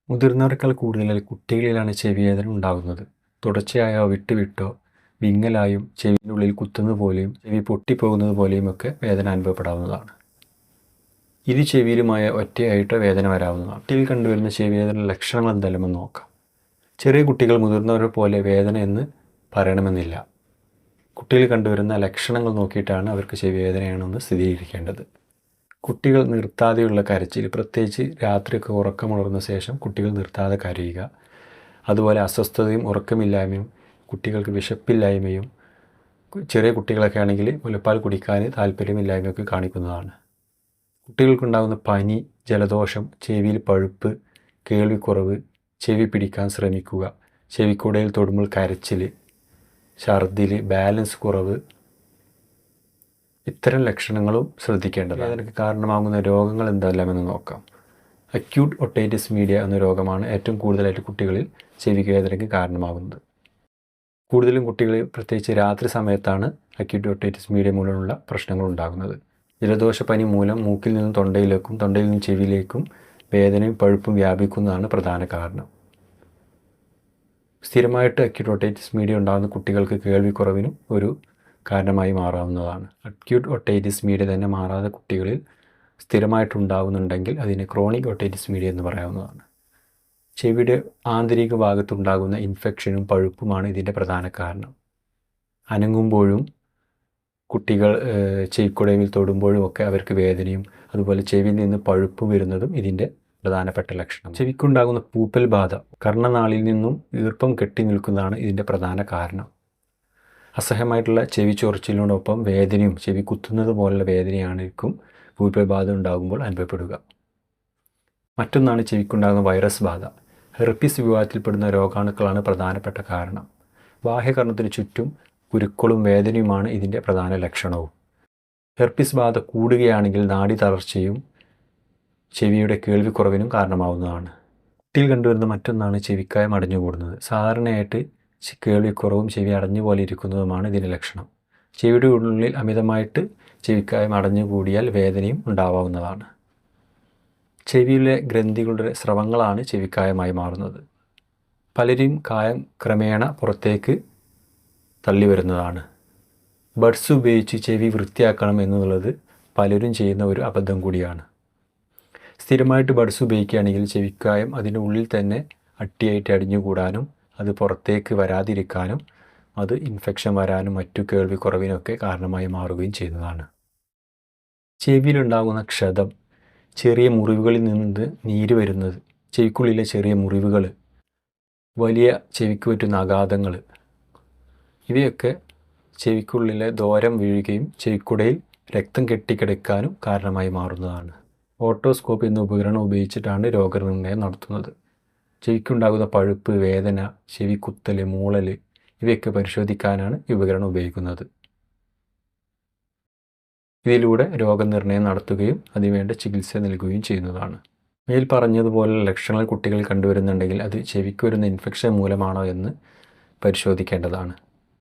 മുതിർന്നവരെക്കാൾ കൂടുതൽ കുട്ടികളിലാണ് ചെവിവേദന ഉണ്ടാകുന്നത്. തുടർച്ചയായോ വിട്ടുവിട്ടോ വിങ്ങലായും ചെവിയിനുള്ളിൽ കുത്തുന്നത് പോലെയും ചെവി പൊട്ടിപ്പോകുന്നത് പോലെയുമൊക്കെ വേദന അനുഭവപ്പെടാവുന്നതാണ്. ഇരു ചെവിയിലുമായ ഒറ്റയായിട്ട് വേദന വരാവുന്നതാണ്. കുട്ടിയിൽ കണ്ടുവരുന്ന ചെവിവേദന ലക്ഷണങ്ങൾ എന്തെല്ലാമെന്ന് നോക്കാം. ചെറിയ കുട്ടികൾ മുതിർന്നവരെ പോലെ വേദന എന്ന് പറയണമെന്നില്ല. കുട്ടികൾ കണ്ടുവരുന്ന ലക്ഷണങ്ങൾ നോക്കിയിട്ടാണ് അവർക്ക് ചെവിവേദനയാണെന്ന് സ്ഥിരീകരിക്കേണ്ടത്. കുട്ടികൾ നിർത്താതെയുള്ള കരച്ചിൽ, പ്രത്യേകിച്ച് രാത്രിയൊക്കെ ഉറക്കമുണർന്ന ശേഷം കുട്ടികൾ നിർത്താതെ കരയുക, അതുപോലെ അസ്വസ്ഥതയും ഉറക്കമില്ലായ്മയും, കുട്ടികൾക്ക് വിശപ്പില്ലായ്മയും, ചെറിയ കുട്ടികളൊക്കെ ആണെങ്കിൽ മുലപ്പാൽ കുടിക്കാൻ താല്പര്യമില്ലായ്മയൊക്കെ കാണിക്കുന്നതാണ്. കുട്ടികൾക്കുണ്ടാകുന്ന പനി, ജലദോഷം, ചെവിയിൽ പഴുപ്പ്, കേൾവിക്കുറവ്, ചെവി പിടിക്കാൻ ശ്രമിക്കുക, ചെവിക്കൂടയിൽ തൊടുമ്പോൾ കരച്ചിൽ, ഛർദിൽ, ബാലൻസ് കുറവ്, ഇത്തരം ലക്ഷണങ്ങളും ശ്രദ്ധിക്കേണ്ടതാണ്. അതിനൊക്കെ കാരണമാകുന്ന രോഗങ്ങൾ എന്തെല്ലാമെന്ന് നോക്കാം. അക്യൂട്ട് ഒട്ടൈറ്റിസ് മീഡിയ എന്ന രോഗമാണ് ഏറ്റവും കൂടുതലായിട്ട് കുട്ടികളിൽ ചെവിക്ക് വേദനയ്ക്ക് കാരണമാകുന്നത്. കൂടുതലും കുട്ടികളിൽ പ്രത്യേകിച്ച് രാത്രി സമയത്താണ് അക്യൂട്ട് ഒട്ടൈറ്റിസ് മീഡിയ മൂലമുള്ള പ്രശ്നങ്ങൾ ഉണ്ടാകുന്നത്. ജലദോഷപ്പനി മൂലം മൂക്കിൽ നിന്നും തൊണ്ടയിലേക്കും തൊണ്ടയിൽ നിന്നും ചെവിയിലേക്കും വേദനയും പഴുപ്പും വ്യാപിക്കുന്നതാണ് പ്രധാന കാരണം. സ്ഥിരമായിട്ട് അക്യൂട്ട് ഒട്ടൈറ്റിസ് മീഡിയ ഉണ്ടാകുന്ന കുട്ടികൾക്ക് കേൾവിക്കുറവിനും ഒരു കാരണമായി മാറാവുന്നതാണ്. അക്യൂട്ട് ഒട്ടൈറ്റിസ് മീഡിയ തന്നെ മാറാതെ കുട്ടികളിൽ സ്ഥിരമായിട്ടുണ്ടാകുന്നുണ്ടെങ്കിൽ അതിനെ ക്രോണിക് ഒട്ടൈറ്റിസ് മീഡിയ എന്ന് പറയാവുന്നതാണ്. ചെവിയുടെ ആന്തരിക ഭാഗത്തുണ്ടാകുന്ന ഇൻഫെക്ഷനും പഴുപ്പുമാണ് ഇതിൻ്റെ പ്രധാന കാരണം. അനങ്ങുമ്പോഴും കുട്ടികൾ ചെവിക്കുടയിൽ തൊടുമ്പോഴും ഒക്കെ അവർക്ക് വേദനയും അതുപോലെ ചെവിയിൽ നിന്ന് പഴുപ്പ് വരുന്നതും ഇതിൻ്റെ പ്രധാനപ്പെട്ട ലക്ഷണം. ചെവിക്കുണ്ടാകുന്ന പൂപ്പൽ ബാധ, കർണനാളിൽ നിന്നും ഈർപ്പം കെട്ടി നിൽക്കുന്നതാണ് ഇതിൻ്റെ പ്രധാന കാരണം. അസഹ്യമായിട്ടുള്ള ചെവി ചൊറിച്ചിലിനോടൊപ്പം വേദനയും ചെവി കുത്തുന്നത് പോലുള്ള വേദനയായിരിക്കും പൂപ്പൽ ബാധ ഉണ്ടാകുമ്പോൾ അനുഭവപ്പെടുക. മറ്റൊന്നാണ് ചെവിക്കുണ്ടാകുന്ന വൈറസ് ബാധ. ഹെർപ്പിസ് വിഭാഗത്തിൽപ്പെടുന്ന രോഗാണുക്കളാണ് പ്രധാനപ്പെട്ട കാരണം. ബാഹ്യകർണത്തിന് ചുറ്റും കുരുക്കളും വേദനയുമാണ് ഇതിൻ്റെ പ്രധാന ലക്ഷണവും. ഹെർപ്പിസ് ബാധ കൂടുകയാണെങ്കിൽ നാഡി തളർച്ചയും ചെവിയുടെ കേൾവിക്കുറവിനും കാരണമാവുന്നതാണ്. കുട്ടിയിൽ കണ്ടുവരുന്ന മറ്റൊന്നാണ് ചെവിക്കായം അടഞ്ഞുകൂടുന്നത്. സാധാരണയായിട്ട് കേൾവിക്കുറവും ചെവി അടഞ്ഞു പോലെ ഇരിക്കുന്നതുമാണ് ഇതിൻ്റെ ലക്ഷണം. ചെവിയുടെ ഉള്ളിൽ അമിതമായിട്ട് ചെവിക്കായം അടഞ്ഞുകൂടിയാൽ വേദനയും ഉണ്ടാവാവുന്നതാണ്. ചെവിയിലെ ഗ്രന്ഥികളുടെ സ്രവങ്ങളാണ് ചെവിക്കായമായി മാറുന്നത്. പലരും കായം ക്രമേണ പുറത്തേക്ക് തള്ളി വരുന്നതാണ്. ബഡ്സ് ഉപയോഗിച്ച് ചെവി വൃത്തിയാക്കണം എന്നുള്ളത് പലരും ചെയ്യുന്ന ഒരു അബദ്ധം കൂടിയാണ്. സ്ഥിരമായിട്ട് ബഡ്സ് ഉപയോഗിക്കുകയാണെങ്കിൽ ചെവിക്കായം അതിൻ്റെ ഉള്ളിൽ തന്നെ അട്ടിയായിട്ട് അടിഞ്ഞുകൂടാനും അത് പുറത്തേക്ക് വരാതിരിക്കാനും അത് ഇൻഫെക്ഷൻ വരാനും മറ്റു കേൾവിക്കുറവിനൊക്കെ കാരണമായി മാറുകയും ചെയ്യുന്നതാണ്. ചെവിയിലുണ്ടാകുന്ന ക്ഷതം, ചെറിയ മുറിവുകളിൽ നിന്ന് നീര് വരുന്നത്, ചെവിക്കുള്ളിലെ ചെറിയ മുറിവുകൾ, വലിയ ചെവിക്ക് പറ്റുന്ന ആഘാതങ്ങൾ, ഇവയൊക്കെ ചെവിക്കുള്ളിലെ ദ്വാരം വീഴുകയും ചെവിക്കുടയിൽ രക്തം കെട്ടിക്കിടക്കാനും കാരണമായി മാറുന്നതാണ്. ഓട്ടോസ്കോപ്പ് എന്ന ഉപകരണം ഉപയോഗിച്ചിട്ടാണ് രോഗനിർണയം നടത്തുന്നത്. ചെവിക്കുണ്ടാകുന്ന പഴുപ്പ്, വേദന, ചെവി കുത്തൽ, മൂളൽ ഇവയൊക്കെ പരിശോധിക്കാനാണ് ഈ ഉപകരണം ഉപയോഗിക്കുന്നത്. ഇതിലൂടെ രോഗനിർണയം നടത്തുകയും അതിനുവേണ്ട ചികിത്സ നൽകുകയും ചെയ്യുന്നതാണ്. മേൽ പറഞ്ഞതുപോലുള്ള ലക്ഷണങ്ങൾ കുട്ടികൾ കണ്ടുവരുന്നുണ്ടെങ്കിൽ അത് ചെവിക്ക് വരുന്ന ഇൻഫെക്ഷൻ മൂലമാണോ എന്ന് പരിശോധിക്കേണ്ടതാണ്.